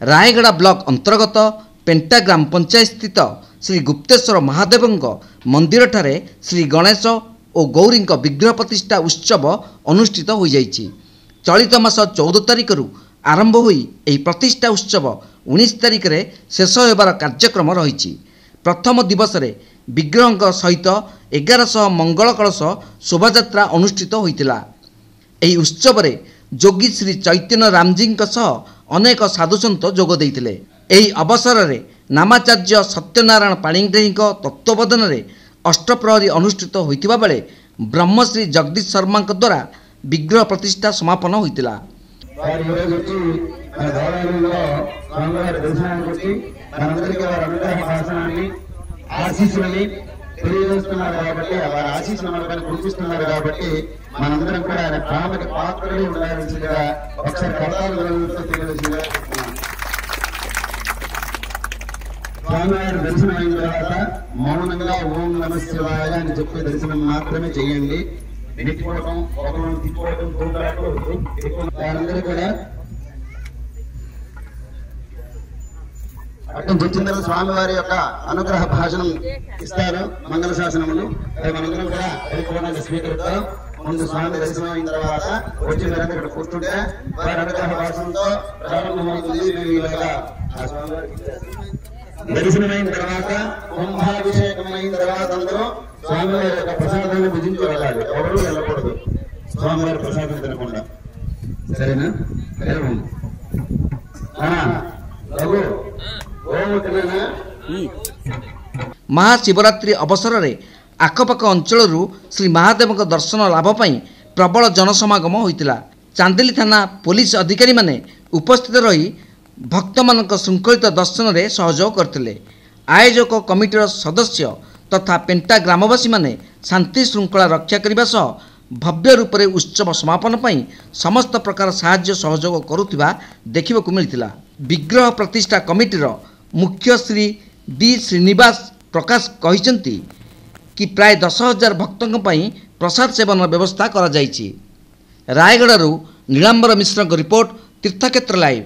Rayagada block अंतर्गत पेंटा ग्राम पंचायत स्थित श्री गुप्तेश्वर महादेव मंदिर ठारे श्री गणेश और गौरी विग्रह प्रतिष्ठा उत्सव अनुष्ठित हो जाइछि। चलित मास 14 तारिख आरंभ हुई यह प्रतिष्ठा उत्सव 19 तारिख रे शेष होबार कार्यक्रम रही। प्रथम दिवस रे विग्रह सहित 1100 मंगल कलश शोभायात्रा अनुष्ठित होइतिला। एही उत्सव रे जोगी श्री चैतन्य रामजी अनेक साधुसंत जोग देइतिले। एही अवसर रे नामाचार्य सत्यनारायण पाणिग्राही तत्वबोधन रे अष्टप्रहरी अनुष्ठित होइतिबा बेले ब्रह्मश्री जगदीश शर्मा द्वारा विग्रह प्रतिष्ठा समापन होइतिला। తెలియజేస్తున్నారు కాబట్టి వారి ఆశీస్సులు మనపైన కురిపిస్తున్నారు కాబట్టి మనందరం కూడా ఆయన ప్రేమకి పాత్రలే ఉండాల్సిందిగా ఒకసారి కర్తాలు తెలియజేసిందిగా స్వామివారి దర్శనం అయిన తర్వాత మౌనంగా ఓం నమః శివాయ అని చెప్పి దర్శనం మాత్రమే చేయండి. తిప్పుకోవడం ఒకరిని తిప్పుకోవడం అందరూ కూడా అటు వచ్చిన తర్వాత స్వామివారి యొక్క అనుగ్రహ భాషణం ఇస్తారు, మంగళ శాసనములు. మనందరం కూడా పరిపూర్ణంగా స్వీకరిస్తాం. ముందు స్వామి దర్శనం అయిన తర్వాత వచ్చి మీరంతా ఇక్కడ కూర్చుంటే వారి అనుగ్రహ భాషణంతో ప్రారంభమవుతుంది. దర్శనమైన తర్వాత కుంభాభిషేకం అయిన తర్వాత అందరూ స్వామివారి యొక్క ప్రసాదాన్ని భుజించి వెళ్ళాలి. ఎవరు వెళ్ళకూడదు స్వామివారి ప్రసాదం తినకుండా, సరేనా? రఘు महाशिवरात्रि अवसर में आखपाख अंचल श्री महादेव दर्शन लाभपाई प्रबल जनसमागम होता। चांदेली थाना पुलिस अधिकारी माने उपस्थित रही भक्त मान श्रृंखलित दर्शन में सहयोग करते। आयोजक कमिटीर सदस्य तथा पेंटा ग्रामवासी माने शांति श्रृंखला रक्षा करने सह भव्य रूप से उत्सव समापन पर समस्त प्रकार साहाय्य सहयोग करुवा देखा मिलता। विग्रह प्रतिष्ठा कमिटीर मुख्य श्री डी श्रीनिवास प्रकाश कहते कि प्राय 10,000 भक्तों प्रसाद सेवन व्यवस्था करा जाइछि। रायगड़ू नीलांबर मिश्र रिपोर्ट, तीर्थक्षेत्र लाइव।